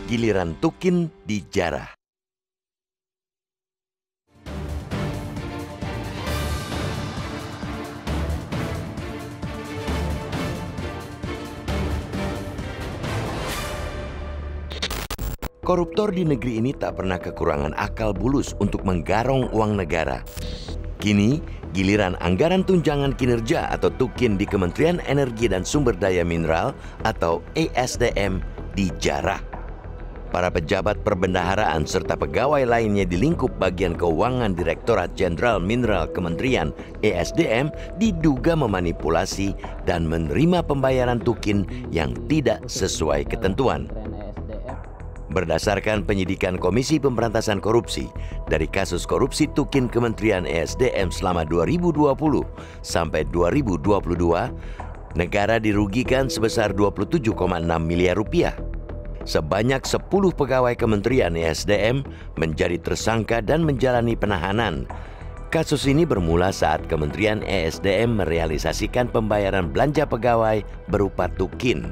Giliran Tukin dijarah. Koruptor di negeri ini tak pernah kekurangan akal bulus untuk menggarong uang negara. Kini, giliran anggaran tunjangan kinerja atau Tukin di Kementerian Energi dan Sumber Daya Mineral atau ESDM dijarah. Para pejabat perbendaharaan serta pegawai lainnya di lingkup bagian keuangan Direktorat Jenderal Mineral Kementerian ESDM diduga memanipulasi dan menerima pembayaran Tukin yang tidak sesuai ketentuan. Berdasarkan penyidikan Komisi Pemberantasan Korupsi dari kasus korupsi Tukin Kementerian ESDM selama 2020 sampai 2022, negara dirugikan sebesar 27,6 miliar rupiah. Sebanyak 10 pegawai Kementerian ESDM menjadi tersangka dan menjalani penahanan. Kasus ini bermula saat Kementerian ESDM merealisasikan pembayaran belanja pegawai berupa Tukin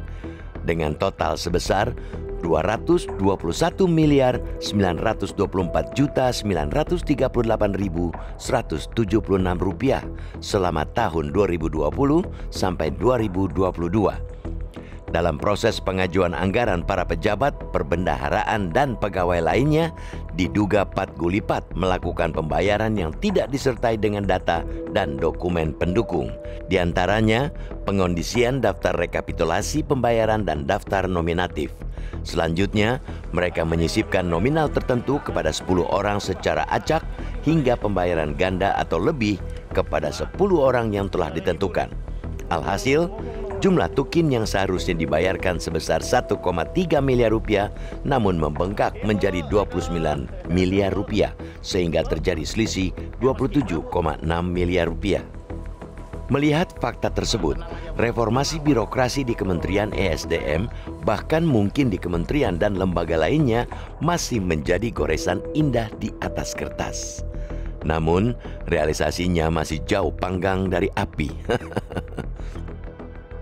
dengan total sebesar 221 miliar 924 juta 938.176 rupiah selama tahun 2020 sampai 2022. Dalam proses pengajuan anggaran para pejabat, perbendaharaan dan pegawai lainnya diduga Pat Gulipat melakukan pembayaran yang tidak disertai dengan data dan dokumen pendukung. Di antaranya pengondisian daftar rekapitulasi pembayaran dan daftar nominatif. Selanjutnya, mereka menyisipkan nominal tertentu kepada 10 orang secara acak hingga pembayaran ganda atau lebih kepada 10 orang yang telah ditentukan. Alhasil, jumlah Tukin yang seharusnya dibayarkan sebesar 1,3 miliar rupiah namun membengkak menjadi 29 miliar rupiah sehingga terjadi selisih 27,6 miliar rupiah. Melihat fakta tersebut, reformasi birokrasi di Kementerian ESDM bahkan mungkin di kementerian dan lembaga lainnya masih menjadi goresan indah di atas kertas. Namun, realisasinya masih jauh panggang dari api.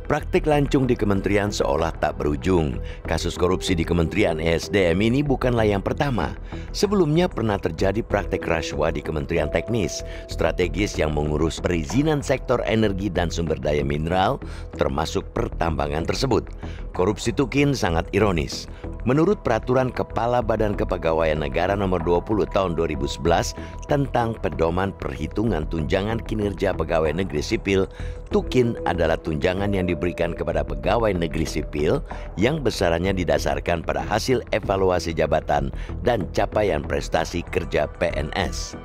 Praktik lancung di kementerian seolah tak berujung. Kasus korupsi di Kementerian ESDM ini bukanlah yang pertama. Sebelumnya pernah terjadi praktik rasuah di Kementerian Teknis Strategis yang mengurus perizinan sektor energi dan sumber daya mineral, termasuk pertambangan tersebut. Korupsi Tukin sangat ironis. Menurut Peraturan Kepala Badan Kepegawaian Negara Nomor 20 Tahun 2011 tentang Pedoman Perhitungan Tunjangan Kinerja Pegawai Negeri Sipil, Tukin adalah tunjangan yang diberikan kepada pegawai negeri sipil yang besarannya didasarkan pada hasil evaluasi jabatan dan capaian prestasi kerja PNS.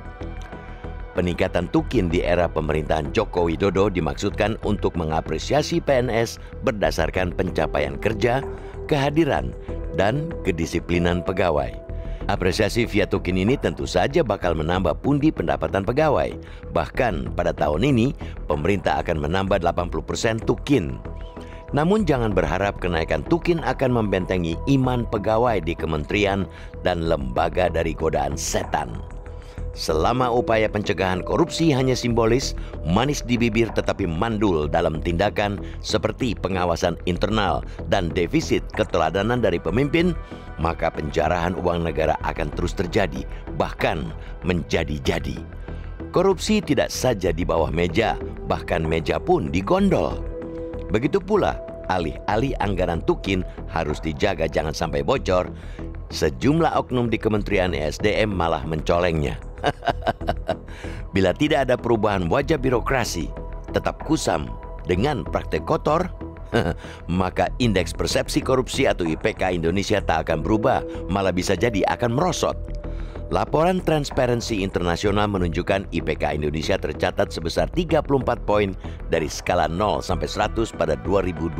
Peningkatan Tukin di era pemerintahan Joko Widodo dimaksudkan untuk mengapresiasi PNS berdasarkan pencapaian kerja, kehadiran, dan kedisiplinan pegawai. Apresiasi via Tukin ini tentu saja bakal menambah pundi pendapatan pegawai. Bahkan pada tahun ini, pemerintah akan menambah 80% Tukin. Namun jangan berharap kenaikan Tukin akan membentengi iman pegawai di kementerian dan lembaga dari godaan setan. Selama upaya pencegahan korupsi hanya simbolis, manis di bibir tetapi mandul dalam tindakan seperti pengawasan internal dan defisit keteladanan dari pemimpin, maka penjarahan uang negara akan terus terjadi, bahkan menjadi-jadi. Korupsi tidak saja di bawah meja, bahkan meja pun digondol. Begitu pula, alih-alih anggaran Tukin harus dijaga jangan sampai bocor, sejumlah oknum di Kementerian ESDM malah mencolengnya. Bila tidak ada perubahan wajah birokrasi, tetap kusam dengan praktek kotor, maka indeks persepsi korupsi atau IPK Indonesia tak akan berubah, malah bisa jadi akan merosot. Laporan Transparency International menunjukkan IPK Indonesia tercatat sebesar 34 poin dari skala 0 sampai 100 pada 2022.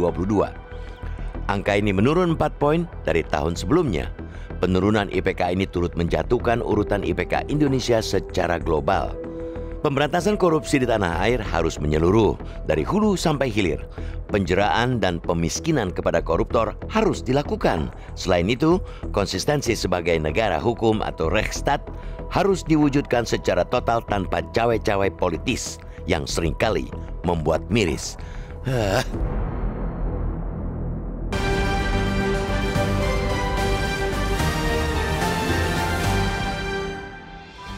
Angka ini menurun 4 poin dari tahun sebelumnya. Penurunan IPK ini turut menjatuhkan urutan IPK Indonesia secara global. Pemberantasan korupsi di tanah air harus menyeluruh dari hulu sampai hilir. Penjeraan dan pemiskinan kepada koruptor harus dilakukan. Selain itu, konsistensi sebagai negara hukum atau Rechtsstaat harus diwujudkan secara total tanpa cawe-cawe politis yang seringkali membuat miris.